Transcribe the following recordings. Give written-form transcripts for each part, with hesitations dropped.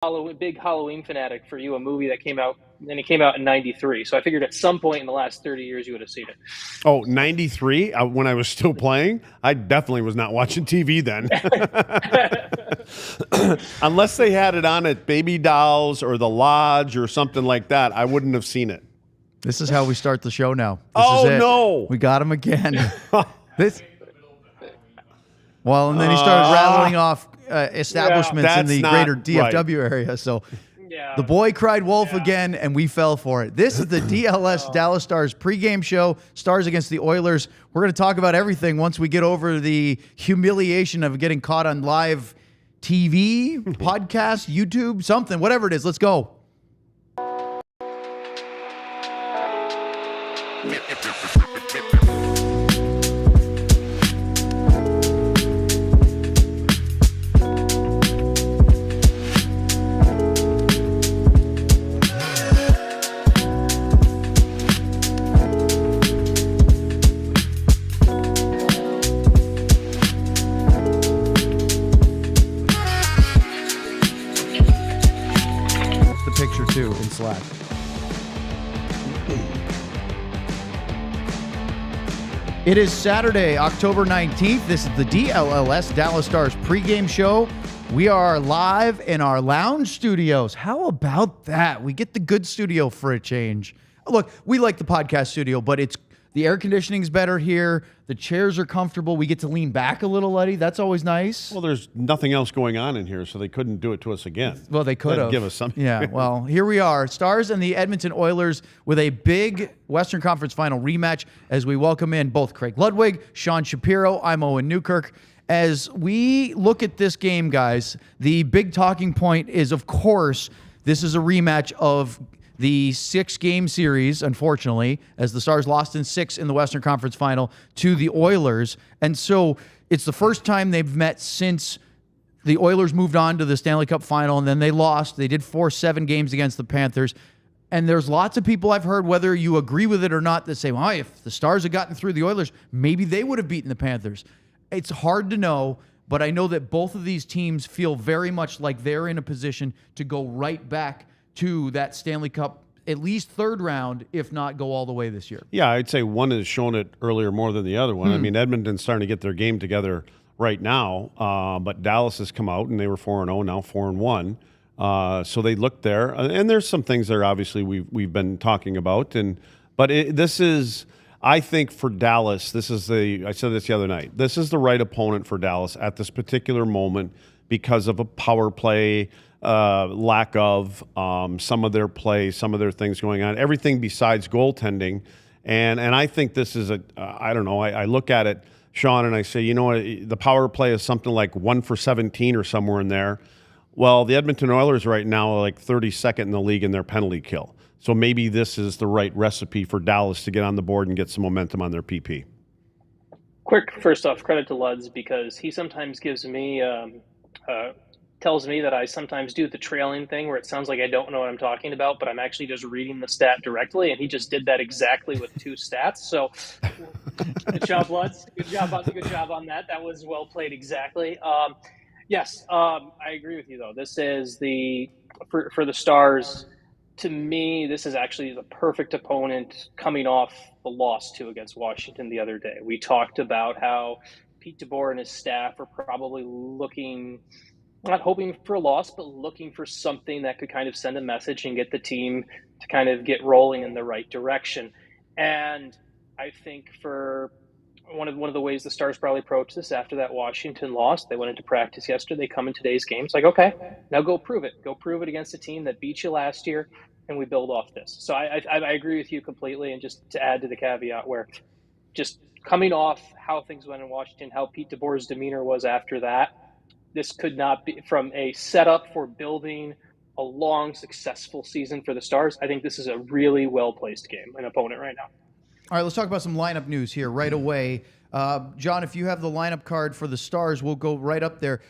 big Halloween fanatic for you, a movie that came out, and it came out in 93. So I figured at some point in the last 30 years you would have seen it. Oh, 93, when I was still playing? I definitely was not watching TV then. Unless they had it on at Baby Dolls or The Lodge or something like that, I wouldn't have seen it. This is how we start the show now. Oh, is it. no. We got him again. Well, and then he started rattling off establishments in the greater DFW area. So the boy cried wolf again, and we fell for it. This is the DLS Dallas Stars pregame show, Stars against the Oilers. We're going to talk about everything once we get over the humiliation of getting caught on live TV, podcast, YouTube, something, whatever it is. Let's go. Too in Slack. It is Saturday, October 19th. This is the DLLS Dallas Stars pregame show. We are live in our lounge studios. How about that? We get the good studio for a change. Look, we like the podcast studio, but the air conditioning's better here. The chairs are comfortable. We get to lean back a little, Eddie. That's always nice. Well, there's nothing else going on in here, so they couldn't do it to us again. Well, they could have. Give us something. Yeah, well, here we are. Stars and the Edmonton Oilers with a big Western Conference Final rematch as we welcome in both Craig Ludwig, Sean Shapiro. I'm Owen Newkirk. As we look at this game, guys, the big talking point is, of course, this is a rematch of the 6-game series, unfortunately, as the Stars lost in 6 in the Western Conference Final to the Oilers. And so it's the first time they've met since the Oilers moved on to the Stanley Cup Final, and then they lost. They did 4-7 games against the Panthers. And there's lots of people I've heard, whether you agree with it or not, that say, well, if the Stars had gotten through the Oilers, maybe they would have beaten the Panthers. It's hard to know, but I know that both of these teams feel very much like they're in a position to go right back to that Stanley Cup, at least third round, if not go all the way this year. Yeah, I'd say one has shown it earlier more than the other one. I mean, Edmonton's starting to get their game together right now, but Dallas has come out, and they were 4-0, now 4-1. So they look there, and there's some things there, obviously, we've been talking about. But this is, I think, for Dallas, I said this the other night, this is the right opponent for Dallas at this particular moment because of a power play, lack of some of their play, some of their things going on, everything besides goaltending. And I think this is I don't know, I look at it, Sean, and I say, you know what, the power play is something like 1 for 17 or somewhere in there. Well, the Edmonton Oilers right now are like 32nd in the league in their penalty kill. So maybe this is the right recipe for Dallas to get on the board and get some momentum on their PP. Quick, first off, credit to Luds, because he sometimes gives me tells me that I sometimes do the trailing thing where it sounds like I don't know what I'm talking about, but I'm actually just reading the stat directly, and he just did that exactly with 2 stats. So good job, Lutz. Good job on that. That was well played exactly. Yes, I agree with you, though. This is for the Stars, to me, this is actually the perfect opponent coming off the loss against Washington the other day. We talked about how Pete DeBoer and his staff are probably looking, not hoping for a loss, but looking for something that could kind of send a message and get the team to kind of get rolling in the right direction. And I think for one of the ways the Stars probably approached this after that Washington loss, they went into practice yesterday, they come in today's game. It's like, okay, now go prove it. Go prove it against a team that beat you last year, and we build off this. So I agree with you completely. And just to add to the caveat where just coming off how things went in Washington, how Pete DeBoer's demeanor was after that, this could not be from a setup for building a long, successful season for the Stars. I think this is a really well-placed game, an opponent right now. All right, let's talk about some lineup news here right away. John, if you have the lineup card for the Stars, we'll go right up there.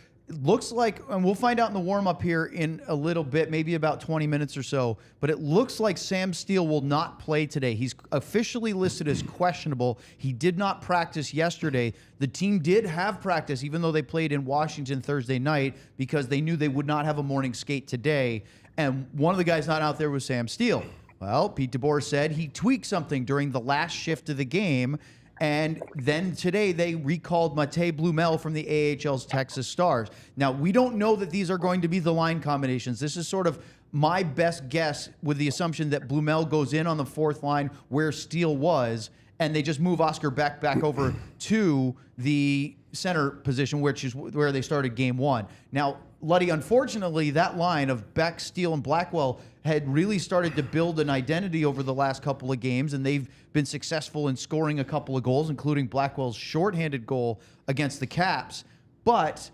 looks like, and we'll find out in the warm-up here in a little bit, maybe about 20 minutes or so, but it looks like Sam Steele will not play today. He's officially listed as questionable. He did not practice yesterday. The team did have practice, even though they played in Washington Thursday night, because they knew they would not have a morning skate today. And one of the guys not out there was Sam Steele. Well, Pete DeBoer said he tweaked something during the last shift of the game. And then today they recalled Matej Blumel from the AHL's Texas Stars. Now, we don't know that these are going to be the line combinations. This is sort of my best guess, with the assumption that Blumel goes in on the fourth line where Steele was, and they just move Oscar Beck back over to the center position, which is where they started game one. Now, Luddy, unfortunately, that line of Beck, Steele, and Blackwell had really started to build an identity over the last couple of games, and they've been successful in scoring a couple of goals, including Blackwell's shorthanded goal against the Caps. But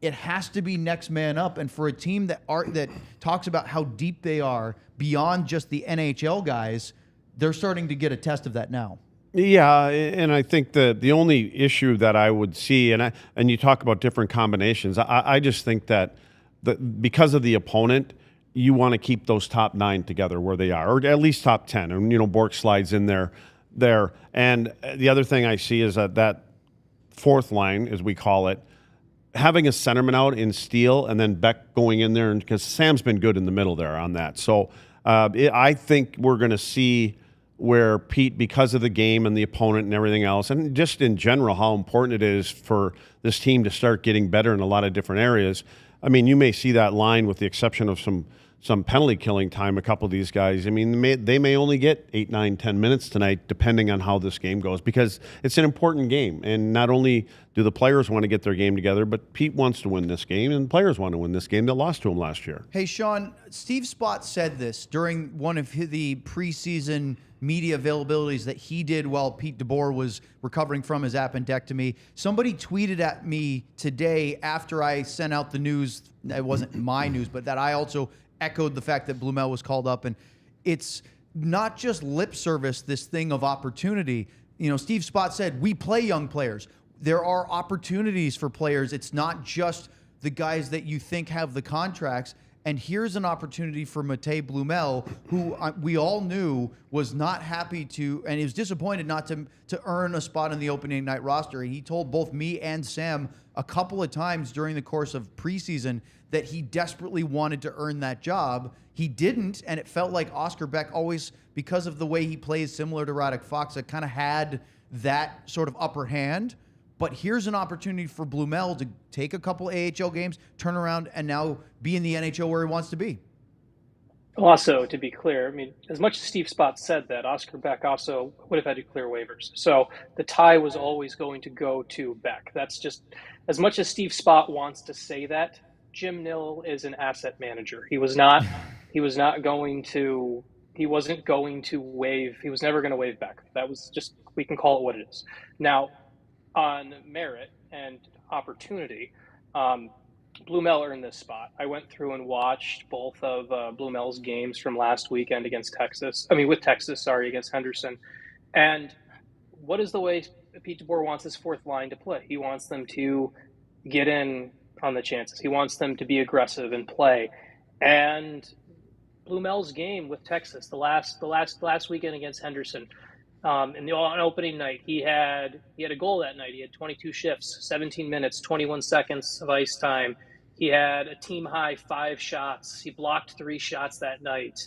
it has to be next man up, and for a team that talks about how deep they are beyond just the NHL guys, they're starting to get a test of that now. Yeah, and I think the only issue that I would see, and you talk about different combinations, I just think that because of the opponent, you want to keep those top 9 together where they are, or at least top 10. And, Bourke slides in there. And the other thing I see is that fourth line, as we call it, having a centerman out in Steele and then Beck going in there, because Sam's been good in the middle there on that. So I think we're going to see where Pete, because of the game and the opponent and everything else, and just in general how important it is for this team to start getting better in a lot of different areas. I mean, you may see that line with the exception of some penalty killing time, a couple of these guys. I mean, they may only get 8, 9, 10 minutes tonight, depending on how this game goes, because it's an important game. And not only do the players want to get their game together, but Pete wants to win this game, and players want to win this game that lost to him last year. Hey, Sean, Steve Spott said this during one of the preseason media availabilities that he did while Pete DeBoer was recovering from his appendectomy. Somebody tweeted at me today after I sent out the news. It wasn't my news, but that I also echoed the fact that Blumel was called up. And it's not just lip service, this thing of opportunity. Steve Spott said, we play young players. There are opportunities for players. It's not just the guys that you think have the contracts. And here's an opportunity for Matej Blumel, who we all knew was not happy to, and he was disappointed not to earn a spot in the opening night roster. He told both me and Sam a couple of times during the course of preseason that he desperately wanted to earn that job. He didn't, and it felt like Oscar Beck always, because of the way he plays similar to Radek Faksa, kind of had that sort of upper hand. But here's an opportunity for Blumel to take a couple AHL games, turn around, and now be in the NHL where he wants to be. Also, to be clear, I mean, as much as Steve Spott said that, Oscar Beck also would have had to clear waivers. So the tie was always going to go to Beck. That's just, as much as Steve Spott wants to say that, Jim Nill is an asset manager. He was never going to waive Beck. That was just, we can call it what it is. Now, on merit and opportunity, Blumel earned this spot. I went through and watched both of Blumel's games from last weekend against Texas, against Henderson. And what is the way Pete DeBoer wants his fourth line to play? He wants them to get in on the chances. He wants them to be aggressive and play. And Blumel's game with Texas, the last weekend against Henderson, on opening night, he had a goal that night. He had 22 shifts, 17 minutes, 21 seconds of ice time. He had a team high 5 shots. He blocked 3 shots that night.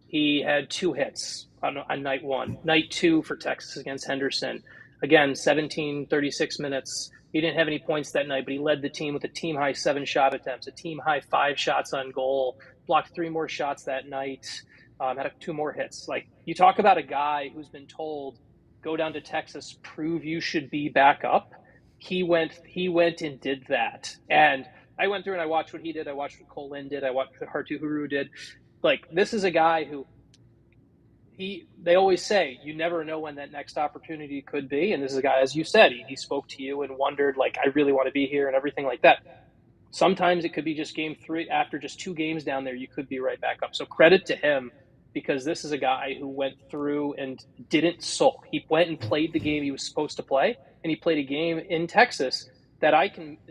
He had 2 hits on night 1. Night 2 for Texas against Henderson. Again, 17, 36 minutes. He didn't have any points that night, but he led the team with a team high 7 shot attempts, a team high 5 shots on goal, blocked 3 more shots that night. Had 2 more hits. Like, you talk about a guy who's been told, go down to Texas, prove you should be back up. He went and did that. And I went through and I watched what he did. I watched what Cole Lynn did. I watched what Hartu Huru did. Like, this is a guy who they always say, you never know when that next opportunity could be. And this is a guy, as you said, he spoke to you and wondered, like, I really want to be here and everything like that. Sometimes it could be just game 3. After just 2 games down there, you could be right back up. So credit to him, because this is a guy who went through and didn't sulk. He went and played the game he was supposed to play, and he played a game in Texas that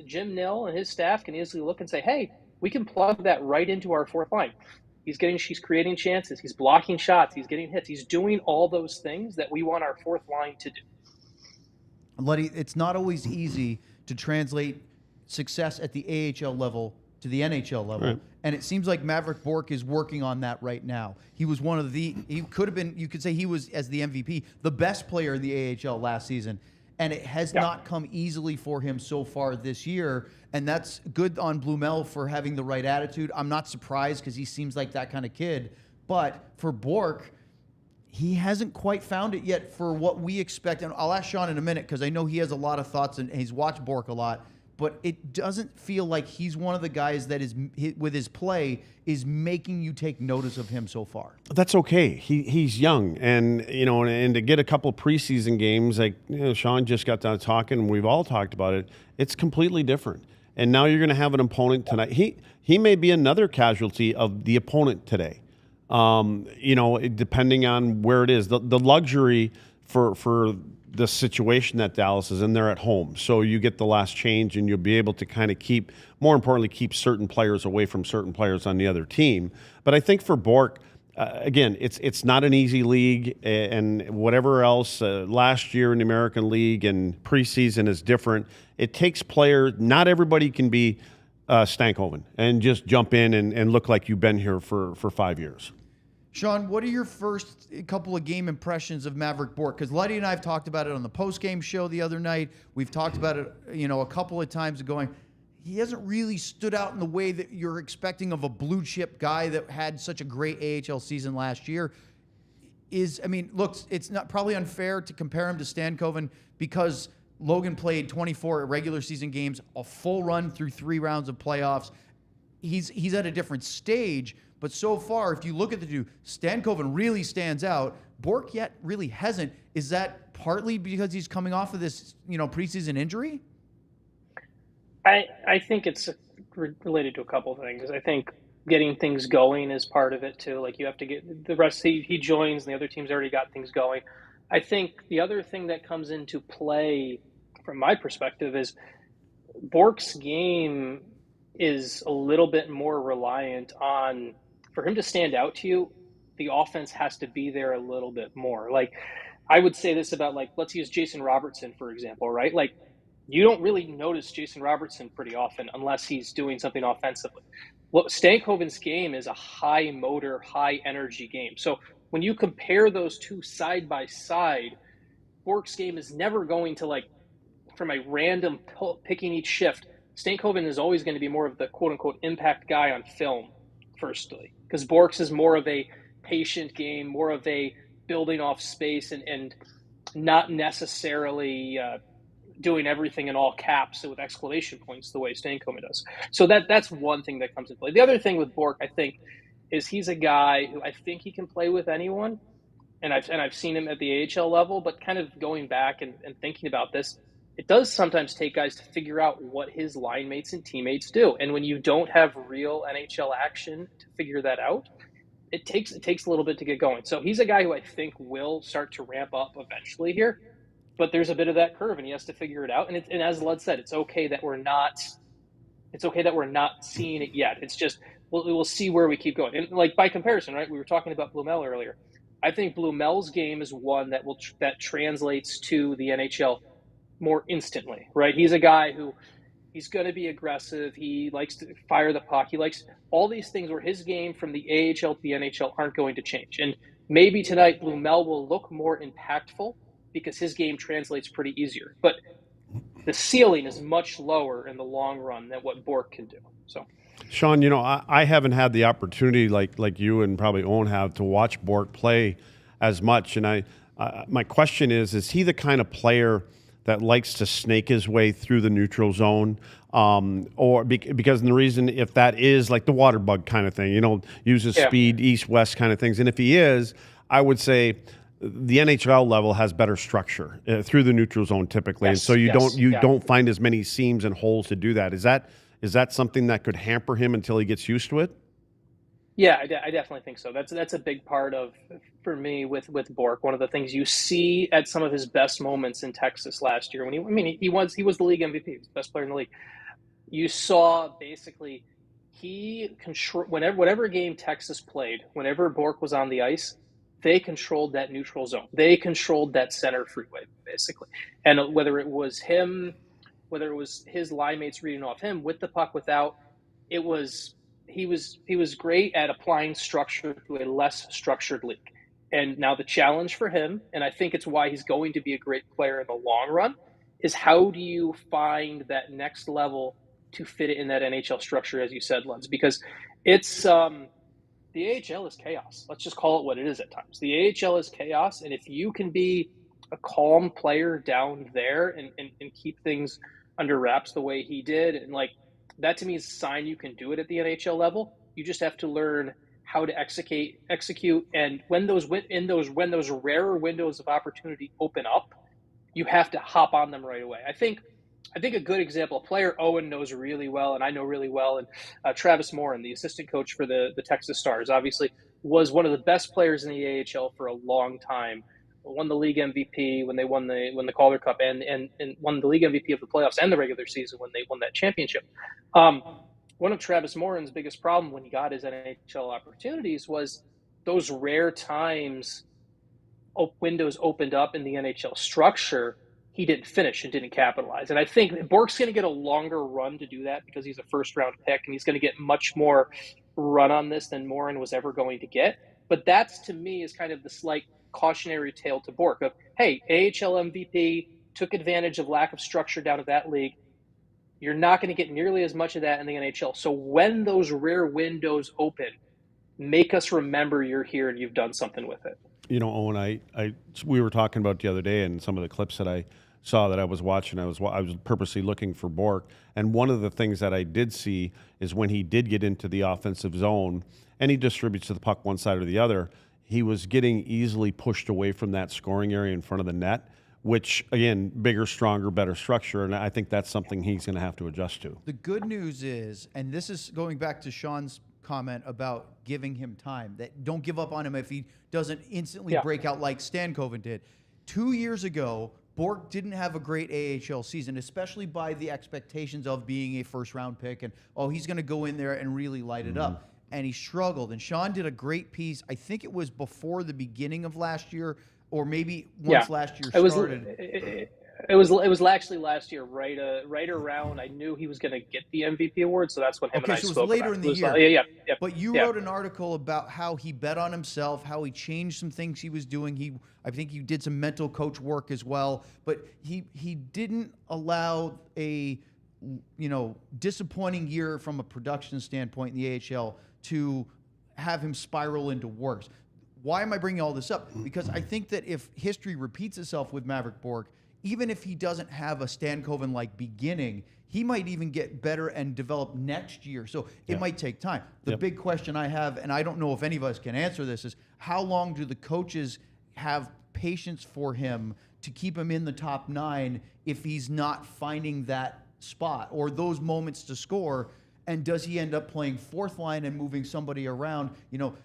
Jim Nill and his staff can easily look and say, hey, we can plug that right into our fourth line. He's creating chances. He's blocking shots. He's getting hits. He's doing all those things that we want our fourth line to do. Luddy, it's not always easy to translate success at the AHL level to the NHL level. Right. And it seems like Maverick Bourke is working on that right now. He was he could have been, you could say he was, as the MVP, the best player in the AHL last season. And it has not come easily for him so far this year. And that's good on Blumel for having the right attitude. I'm not surprised because he seems like that kind of kid. But for Bourke, he hasn't quite found it yet for what we expect. And I'll ask Sean in a minute because I know he has a lot of thoughts and he's watched Bourke a lot. But it doesn't feel like he's one of the guys that is, with his play, is making you take notice of him so far. That's okay. He's young, and and to get a couple preseason games, like Sean just got done talking, and we've all talked about it. It's completely different. And now you're going to have an opponent tonight. He may be another casualty of the opponent today. Depending on where it is, the luxury for the situation that Dallas is in, they're at home. So you get the last change and you'll be able to kind of keep certain players away from certain players on the other team. But I think for Bourke, again, it's not an easy league, and whatever else, last year in the American League and preseason is different. It takes players, not everybody can be Stankoven and just jump in and look like you've been here for 5 years. Sean, what are your first couple of game impressions of Maverick Bourke? Because Luddy and I have talked about it on the post-game show the other night. We've talked about it, a couple of times going, he hasn't really stood out in the way that you're expecting of a blue chip guy that had such a great AHL season last year. Look, it's not probably unfair to compare him to Stankoven because Logan played 24 regular season games, a full run through 3 rounds of playoffs. He's at a different stage. But so far, if you look at the two, Stankoven really stands out. Bourke yet really hasn't. Is that partly because he's coming off of this, preseason injury? I think it's related to a couple of things. I think getting things going is part of it too. Like you have to get the rest. He joins, and the other team's already got things going. I think the other thing that comes into play, from my perspective, is Bourke's game is a little bit more reliant on. For him to stand out to you, the offense has to be there a little bit more. Like, I would say this about, let's use Jason Robertson, for example, right? Like, you don't really notice Jason Robertson pretty often unless he's doing something offensively. Well, Stankoven's game is a high motor, high energy game. So when you compare those two side by side, Bourke's game is never going to, from a random picking each shift. Stankoven is always going to be more of the quote-unquote impact guy on film, firstly. Because Bourke's is more of a patient game, more of a building off space and not necessarily doing everything in all caps with exclamation points the way Stankoven does. So that's one thing that comes into play. The other thing with Bourke, I think, is he's a guy who I think he can play with anyone. And I've seen him at the AHL level, but kind of going back and thinking about this, it does sometimes take guys to figure out what his line mates and teammates do. And when you don't have real NHL action to figure that out, it takes a little bit to get going. So he's a guy who I think will start to ramp up eventually here, but there's a bit of that curve and he has to figure it out. And as Lud said, it's okay that we're not seeing it yet. It's just, we'll see where we keep going. And by comparison, right? We were talking about Blumel earlier. I think Blumel's game is one that translates to the NHL more instantly, right? He's a guy who he's going to be aggressive. He likes to fire the puck. He likes all these things where his game from the AHL to the NHL aren't going to change. And maybe tonight Blumel will look more impactful because his game translates pretty easier. But the ceiling is much lower in the long run than what Bourke can do. So, Sean, I haven't had the opportunity like you and probably Owen have to watch Bourke play as much. And my question is he the kind of player that likes to snake his way through the neutral zone, because the reason, if that is like the water bug kind of thing, uses speed, east-west kind of things. And if he is, I would say the NHL level has better structure through the neutral zone typically. Yes, and so you don't find as many seams and holes to do that. Is that something that could hamper him until he gets used to it? Yeah, I definitely think so. That's a big part of, for me, with Bourque. One of the things you see at some of his best moments in Texas last year, when he was the league MVP, he was the best player in the league. You saw basically he control whatever game Texas played, whenever Bourque was on the ice, they controlled that neutral zone. They controlled that center freeway basically, and whether it was his line mates reading off him with the puck, without, it was he was great at applying structure to a less structured league. And now the challenge for him, and I think it's why he's going to be a great player in the long run, is how do you find that next level to fit it in that NHL structure, as you said, Lutz, because it's the AHL is chaos. Let's just call it what it is at times. The AHL is chaos, and if you can be a calm player down there and keep things under wraps the way he did, and like that to me is a sign you can do it at the NHL level. You just have to learn how to execute, and when those rarer windows of opportunity open up, you have to hop on them right away. I think a good example, a player Owen knows really well, and I know really well, and Travis Morin, the assistant coach for the Texas Stars, obviously was one of the best players in the AHL for a long time. Won the league MVP when they won the Calder Cup, and won the league MVP of the playoffs and the regular season when they won that championship. Um, One of Travis Morin's biggest problem when he got his NHL opportunities was those rare times windows opened up in the NHL structure, he didn't finish and didn't capitalize. And I think Bourque's going to get a longer run to do that because he's a first round pick and he's going to get much more run on this than Morin was ever going to get. But that's, to me, is kind of the slight cautionary tale to Bourque of, hey, AHL MVP, took advantage of lack of structure down at that league. You're not going to get nearly as much of that in the NHL. So when those rare windows open, make us remember you're here and you've done something with it. You know, Owen, we were talking about the other day, and some of the clips that I saw that I was watching, I was purposely looking for Bourque, and one of the things that I did see is when he did get into the offensive zone and he distributes to the puck one side or the other, he was getting easily pushed away from that scoring area in front of the net, which, again, bigger, stronger, better structure, and I think that's something he's going to have to adjust to. The good news is, and this is going back to Sean's comment about giving him time, that don't give up on him if he doesn't instantly break out like Stankoven did. 2 years ago, Bourque didn't have a great AHL season, especially by the expectations of being a first-round pick and, he's going to go in there and really light it up. And he struggled. And Sean did a great piece. I think it was before the beginning of last year, or maybe once last year started. It was actually last year, right around. I knew he was going to get the MVP award, so that's when him and I spoke. Okay, so it was later in the year. Yeah. But you wrote an article about how he bet on himself, how he changed some things he was doing. I think you did some mental coach work as well. But he didn't allow a disappointing year from a production standpoint in the AHL to have him spiral into worse. Why am I bringing all this up? Because I think that if history repeats itself with Maverick Bourque, even if he doesn't have a Stankoven-like beginning, he might even get better and develop next year. So it might take time. The big question I have, and I don't know if any of us can answer this, is how long do the coaches have patience for him to keep him in the top 9 if he's not finding that spot or those moments to score? And does he end up playing fourth line and moving somebody around?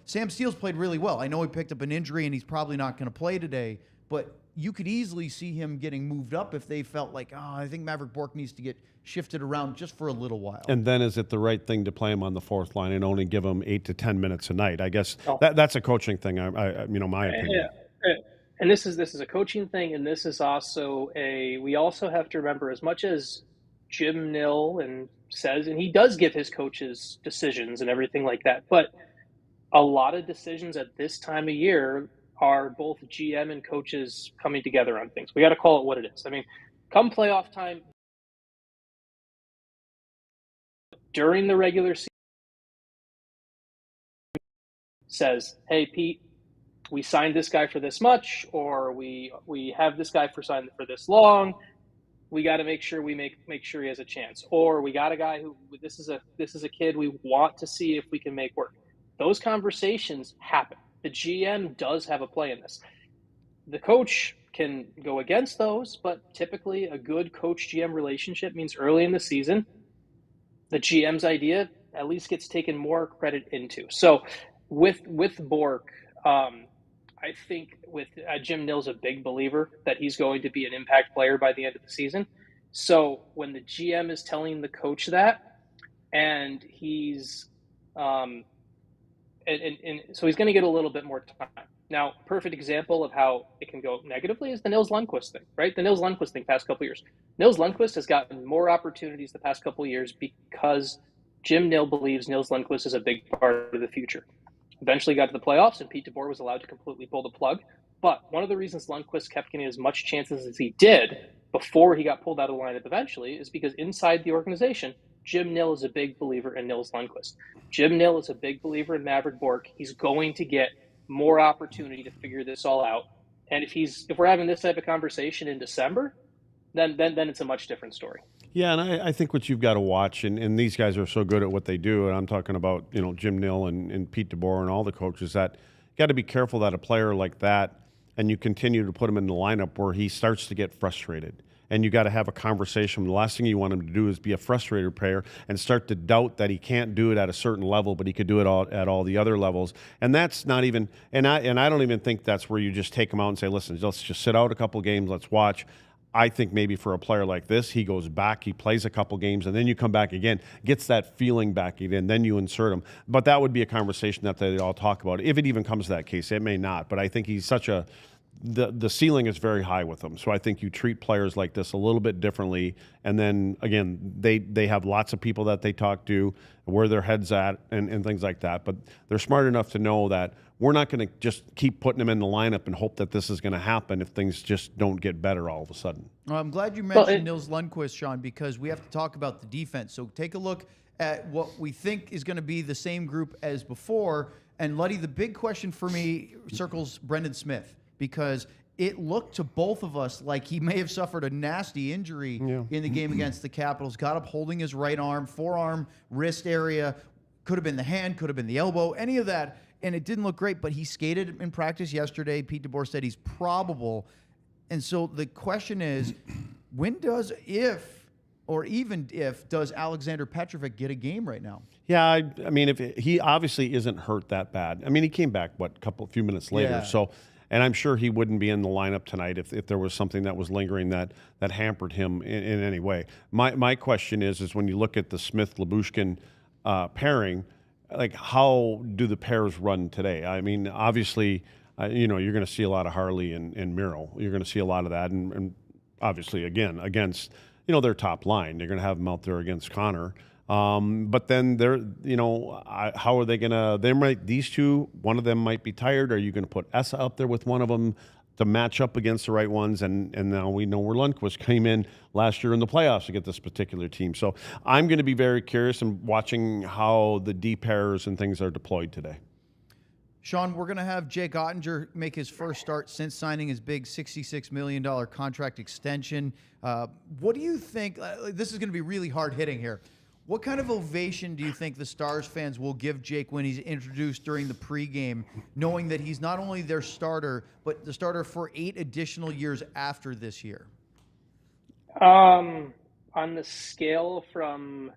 Sam Steele's played really well. I know he picked up an injury and he's probably not going to play today, but you could easily see him getting moved up if they felt like, I think Maverick Bourque needs to get shifted around just for a little while. And then is it the right thing to play him on the fourth line and only give him 8 to 10 minutes a night? I guess that's a coaching thing, my opinion. And this is a coaching thing, and this is also we also have to remember, as much as Jim Nill says, and he does give his coaches decisions and everything like that, but a lot of decisions at this time of year are both GM and coaches coming together on things. We got to call it what it is. I mean, come playoff time, during the regular season, says, hey, Pete, we signed this guy for this much, or we have this guy signed for this long. We got to make sure we make sure he has a chance. Or we got a guy who this is a kid we want to see if we can make work. Those conversations happen. The GM does have a play in this. The coach can go against those, but typically a good coach-GM relationship means early in the season, the GM's idea at least gets taken more credit into. So with Bourke, I think with Jim Nill's a big believer that he's going to be an impact player by the end of the season. So when the GM is telling the coach that, and he's so he's going to get a little bit more time. Now, perfect example of how it can go negatively is the Nils Lundqvist thing, right? The Nils Lundqvist thing past couple of years. Nils Lundqvist has gotten more opportunities the past couple of years because Jim Nill believes Nils Lundqvist is a big part of the future. Eventually got to the playoffs, and Pete DeBoer was allowed to completely pull the plug. But one of the reasons Lundqvist kept getting as much chances as he did before he got pulled out of the lineup eventually is because inside the organization, Jim Nill is a big believer in Nils Lundqvist. Jim Nill is a big believer in Maverick Bourke. He's going to get more opportunity to figure this all out. And if we're having this type of conversation in December, then it's a much different story. Yeah, and I think what you've got to watch, and these guys are so good at what they do, and I'm talking about, you know, Jim Nill and Pete DeBoer and all the coaches, that you got to be careful that a player like that, and you continue to put him in the lineup where he starts to get frustrated. And you got to have a conversation. The last thing you want him to do is be a frustrated player and start to doubt that he can't do it at a certain level, but he could do it at all the other levels. And that's not even. And I don't even think that's where you just take him out and say, "Listen, let's just sit out a couple games. Let's watch." I think maybe for a player like this, he goes back, he plays a couple games, and then you come back again, gets that feeling back again, then you insert him. But that would be a conversation that they all talk about, if it even comes to that case. It may not, but I think he's such a. The ceiling is very high with them. So I think you treat players like this a little bit differently. And then, again, they have lots of people that they talk to, where their head's at, and things like that. But they're smart enough to know that we're not going to just keep putting them in the lineup and hope that this is going to happen if things just don't get better all of a sudden. Well, I'm glad you mentioned Nils Lundqvist, Sean, because we have to talk about the defense. So take a look at what we think is going to be the same group as before. And, Luddy, the big question for me circles Brendan Smith, because it looked to both of us like he may have suffered a nasty injury in the game against the Capitals. Got up holding his right arm, forearm, wrist area. Could have been the hand, could have been the elbow, any of that. And it didn't look great, but he skated in practice yesterday. Pete DeBoer said he's probable. And so the question is, does Alexander Petrovic get a game right now? Yeah, I mean, if he obviously isn't hurt that bad. I mean, he came back, a few minutes later. Yeah. So... And I'm sure he wouldn't be in the lineup tonight if there was something that was lingering that hampered him in any way. My question is when you look at the Smith-Lyubushkin pairing, like, how do the pairs run today? I mean, obviously, you're going to see a lot of Harley and Miro. You're going to see a lot of that. And obviously, again, against, their top line. They're going to have them out there against Connor. But then how are they going to, these two, one of them might be tired. Are you going to put Essa up there with one of them to match up against the right ones? And now we know where Lundqvist came in last year in the playoffs to get this particular team. So I'm going to be very curious in watching how the D pairs and things are deployed today. Sean, we're going to have Jake Oettinger make his first start since signing his big $66 million contract extension. What do you think? This is going to be really hard hitting here. What kind of ovation do you think the Stars fans will give Jake when he's introduced during the pregame, knowing that he's not only their starter, but the starter for 8 additional years after this year? On the scale from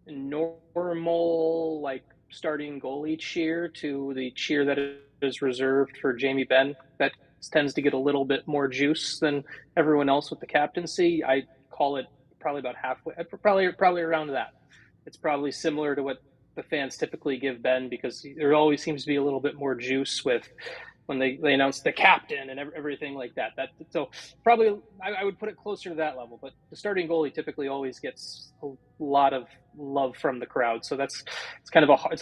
normal, like, starting goalie cheer to the cheer that is reserved for Jamie Benn, that tends to get a little bit more juice than everyone else with the captaincy. I call it probably about halfway, probably around that. It's probably similar to what the fans typically give Ben, because there always seems to be a little bit more juice with when they announce the captain and everything like that. So probably I would put it closer to that level. But the starting goalie typically always gets a lot of love from the crowd. So it's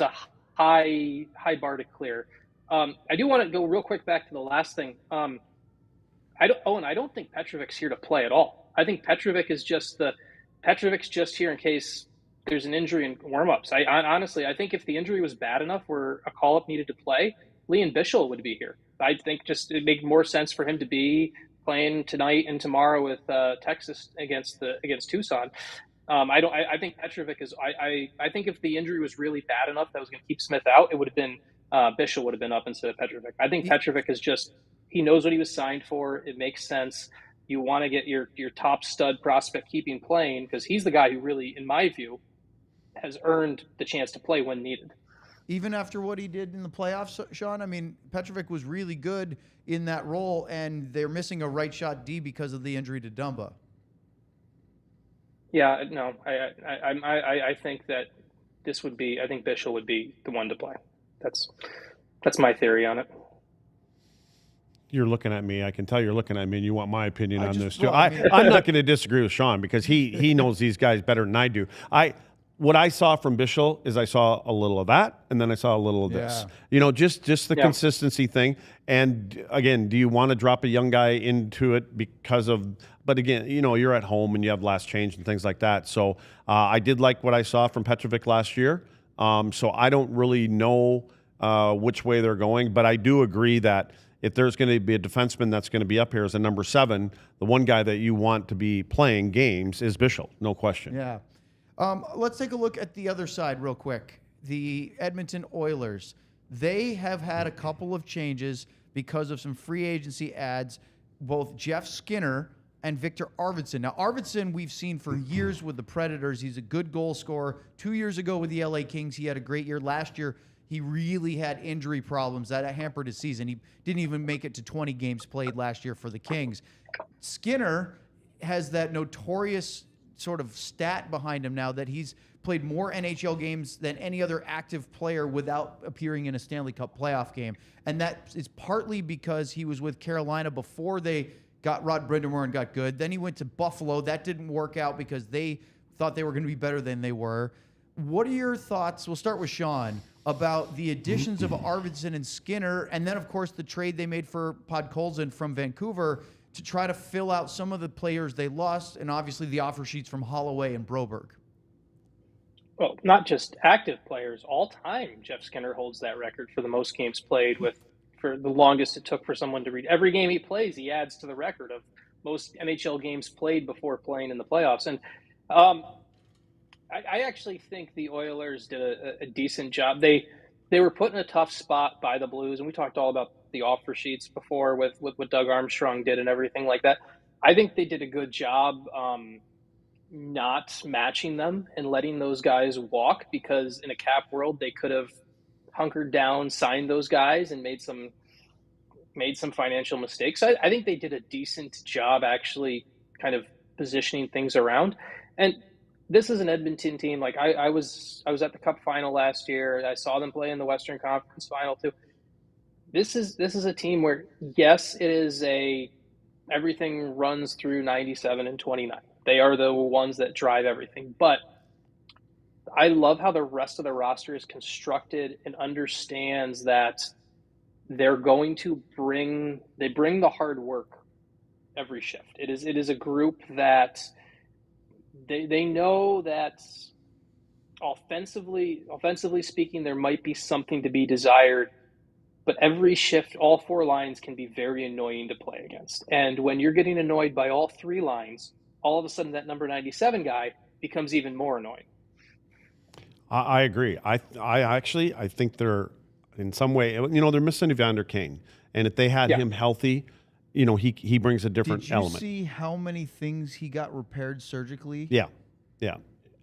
a high bar to clear. I do want to go real quick back to the last thing. I don't think Petrovic's here to play at all. I think Petrovic's just here in case there's an injury in warm-ups. I honestly think if the injury was bad enough where a call-up needed to play, Leon Bichel would be here. I think just it'd make more sense for him to be playing tonight and tomorrow with Texas against Tucson. I think Petrovic is. I think if the injury was really bad enough that was going to keep Smith out, it would have been Bichel would have been up instead of Petrovic. I think Petrovic is just, he knows what he was signed for. It makes sense. You want to get your top stud prospect keeping playing because he's the guy who really, in my view, has earned the chance to play when needed. Even after what he did in the playoffs, Sean, I mean, Petrovic was really good in that role, and they're missing a right shot D because of the injury to Dumba. Yeah, no, I think that I think Bischel would be the one to play. That's my theory on it. You're looking at me. I can tell you're looking at me, and you want my opinion on this too. well, I mean- I'm not going to disagree with Sean because he knows these guys better than I do. What I saw from Bischel is I saw a little of that, and then I saw a little of this. Just the consistency thing. And again, do you want to drop a young guy into it because of? But again, you're at home and you have last change and things like that. So I did like what I saw from Petrovic last year. So I don't really know which way they're going, but I do agree that if there's going to be a defenseman that's going to be up here as a number 7, the one guy that you want to be playing games is Bischel, no question. Yeah. Let's take a look at the other side real quick. The Edmonton Oilers. They have had a couple of changes because of some free agency ads, both Jeff Skinner and Victor Arvidsson. Now, Arvidsson we've seen for years with the Predators. He's a good goal scorer. 2 years ago with the LA Kings, he had a great year. Last year, he really had injury problems that hampered his season. He didn't even make it to 20 games played last year for the Kings. Skinner has that notorious sort of stat behind him now that he's played more NHL games than any other active player without appearing in a Stanley Cup playoff game. And that is partly because he was with Carolina before they got Rod Brind'Amour and got good. Then he went to Buffalo. That didn't work out because they thought they were going to be better than they were. What are your thoughts? We'll start with Sean about the additions of Arvidsson and Skinner, and then, of course, the trade they made for Podkolzin from Vancouver to try to fill out some of the players they lost, and obviously the offer sheets from Holloway and Broberg. Well, not just active players, all time. Jeff Skinner holds that record for the most games played for the longest it took for someone to read. Every game he plays, he adds to the record of most NHL games played before playing in the playoffs. And I actually think the Oilers did a decent job. They were put in a tough spot by the Blues, and we talked all about the offer sheets before with what Doug Armstrong did and everything like that. I think they did a good job not matching them and letting those guys walk, because in a cap world they could have hunkered down, signed those guys, and made some financial mistakes. I think they did a decent job actually kind of positioning things around. And this is an Edmonton team. Like I was at the Cup final last year. I saw them play in the Western Conference final too. This is a team where, yes, it is everything runs through 97 and 29. They are the ones that drive everything. But I love how the rest of the roster is constructed and understands that they're going to bring the hard work every shift. It is a group that they know that offensively speaking, there might be something to be desired, but every shift, all 4 lines can be very annoying to play against. And when you're getting annoyed by all 3 lines, all of a sudden that number 97 guy becomes even more annoying. I agree. I think they're in some way, they're missing Evander Kane, and if they had him healthy, he brings a different element. Did you see how many things he got repaired surgically? Yeah.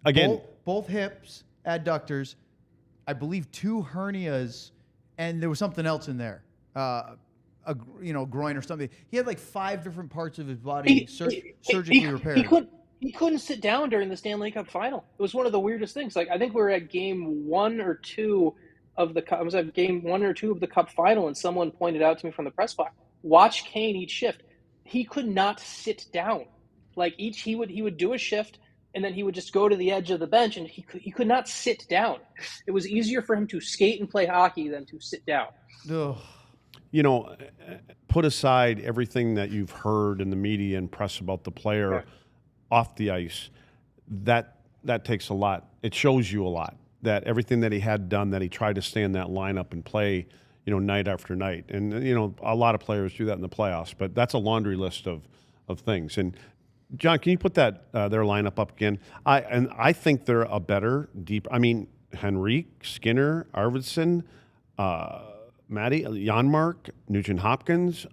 Again, both hips, adductors, I believe 2 hernias, and there was something else in there, groin or something. He had like 5 different parts of his body surgically repaired. He couldn't sit down during the Stanley Cup final. It was one of the weirdest things. Like, I think we were at game 1 or 2 of the Cup. I was at game 1 or 2 of the Cup final, and someone pointed out to me from the press box, watch Kane each shift. He could not sit down. Like, he would do a shift, and then he would just go to the edge of the bench, and he could not sit down. It was easier for him to skate and play hockey than to sit down. Ugh. Put aside everything that you've heard in the media and press about the player off the ice. That takes a lot. It shows you a lot, that everything that he had done, that he tried to stay in that lineup and play, night after night. And, a lot of players do that in the playoffs, but that's a laundry list of things. And John, can you put that their lineup up again? I think they're a better deep. I mean, Henrique, Skinner, Arvidsson, Matty, Janmark, Nugent Hopkins.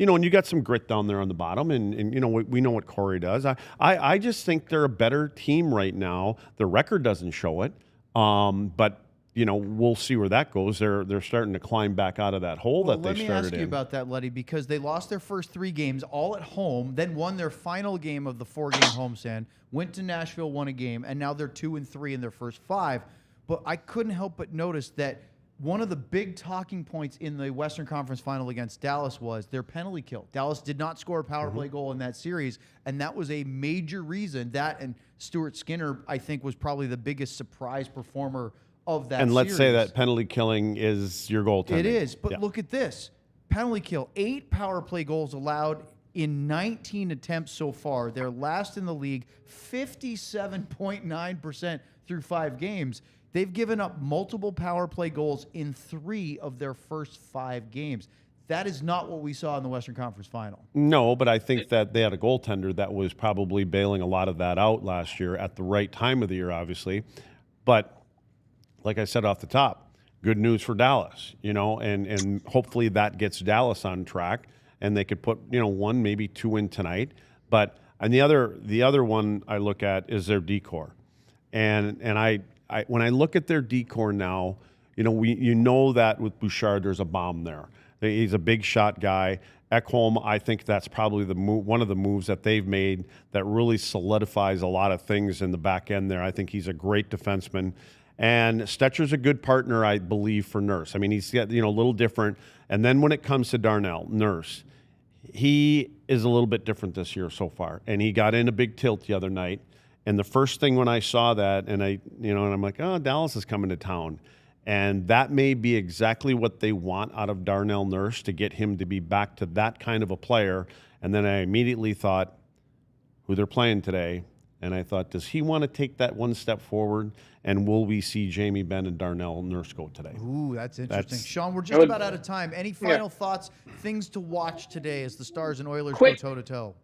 and you got some grit down there on the bottom, and we know what Corey does. I just think they're a better team right now. Their record doesn't show it, but we'll see where that goes. They're starting to climb back out of that hole that they started in. Let me ask you about that, Letty, because they lost their first 3 games all at home, then won their final game of the 4-game homestand, went to Nashville, won a game, and now they're 2-3 in their first 5. But I couldn't help but notice that one of the big talking points in the Western Conference Final against Dallas was their penalty kill. Dallas did not score a power play goal in that series, and that was a major reason. That and Stuart Skinner, I think, was probably the biggest surprise performer of that And let's series. say that penalty killing is your goaltending. It is, but look at this. Penalty kill, 8 power play goals allowed in 19 attempts so far. They're last in the league, 57.9% through 5 games. They've given up multiple power play goals in 3 of their first 5 games. That is not what we saw in the Western Conference Final. No, but I think that they had a goaltender that was probably bailing a lot of that out last year at the right time of the year, obviously. But like I said off the top, good news for Dallas, and hopefully that gets Dallas on track, and they could put 1, maybe 2 in tonight. But and the other one I look at is their decor, and I when I look at their decor now, that with Bouchard there's a bomb there. He's a big shot guy. Ekholm, I think that's probably one of the moves that they've made that really solidifies a lot of things in the back end there. I think he's a great defenseman. And Stetcher's a good partner, I believe, for Nurse. I mean, he's got, a little different. And then when it comes to Darnell, Nurse, he is a little bit different this year so far. And he got in a big tilt the other night. And the first thing when I saw that, and I'm like, oh, Dallas is coming to town. And that may be exactly what they want out of Darnell Nurse, to get him to be back to that kind of a player. And then I immediately thought, who they're playing today. And I thought, does he want to take that one step forward? And will we see Jamie Benn and Darnell Nurse go today? Ooh, that's interesting. Sean, we're just about out of time. Any final thoughts, things to watch today as the Stars and Oilers go toe-to-toe?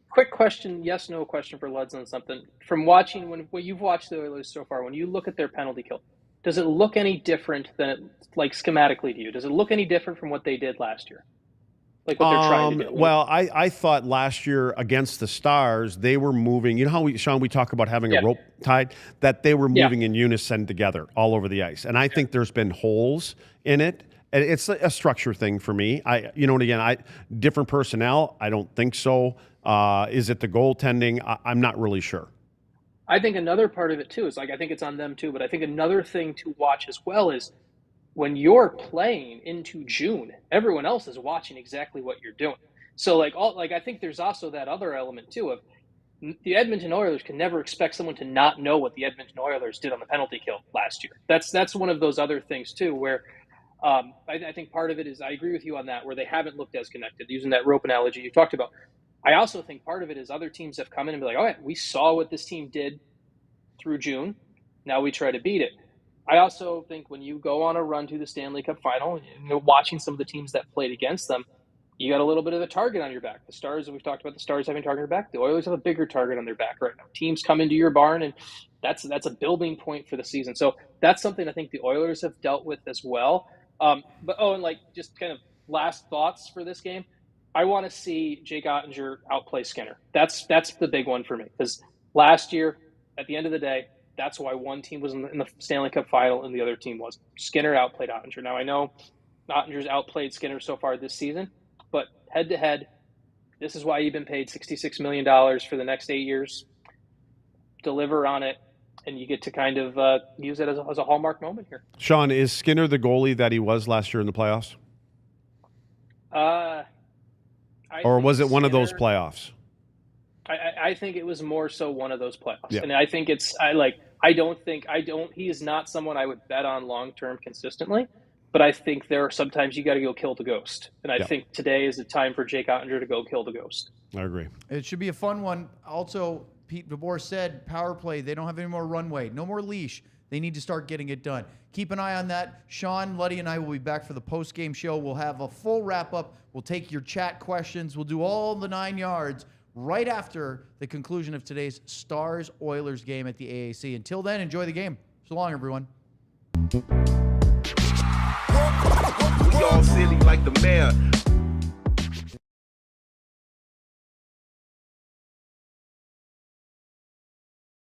Quick question, yes, no question for Luds on something. From watching, when you've watched the Oilers so far, when you look at their penalty kill, does it look any different than schematically to you? Does it look any different from what they did last year? Like what they're trying to do? Well, I thought last year against the Stars, they were moving. You know how we talk about having a rope tied? That they were moving in unison together all over the ice. And I think there's been holes in it. And it's a structure thing for me. Different personnel, I don't think so. Is it the goaltending? I'm not really sure. I think another part of it too is I think it's on them too, but I think another thing to watch as well is when you're playing into June, everyone else is watching exactly what you're doing. So I think there's also that other element too of the Edmonton Oilers can never expect someone to not know what the Edmonton Oilers did on the penalty kill last year. That's one of those other things too, where I think part of it is, I agree with you on that, where they haven't looked as connected, using that rope analogy you talked about. I also think part of it is other teams have come in and be like, all right, we saw what this team did through June. Now we try to beat it. I also think when you go on a run to the Stanley Cup final, watching some of the teams that played against them, you got a little bit of a target on your back. The Stars, we've talked about the Stars having a target on their back. The Oilers have a bigger target on their back right now. Teams come into your barn, and that's a building point for the season. So that's something I think the Oilers have dealt with as well. Just kind of last thoughts for this game. I want to see Jake Oettinger outplay Skinner. That's the big one for me, because last year, at the end of the day, that's why one team was in the Stanley Cup final and the other team wasn't. Skinner outplayed Oettinger. Now, I know Ottinger's outplayed Skinner so far this season, but head-to-head, this is why you've been paid $66 million for the next 8 years. Deliver on it, and you get to kind of use it as a hallmark moment here. Sean, is Skinner the goalie that he was last year in the playoffs? Or was it one of those playoffs? I think it was more so one of those playoffs. Yeah. And I think he is not someone I would bet on long-term consistently, but I think there are sometimes you got to go kill the ghost. And I think today is the time for Jake Oettinger to go kill the ghost. I agree. It should be a fun one. Also, Pete DeBoer said power play, they don't have any more runway, no more leash. They need to start getting it done. Keep an eye on that. Sean, Luddy, and I will be back for the post-game show. We'll have a full wrap-up. We'll take your chat questions. We'll do all the 9 yards right after the conclusion of today's Stars-Oilers game at the AAC. Until then, enjoy the game. So long, everyone. We all silly like the mayor.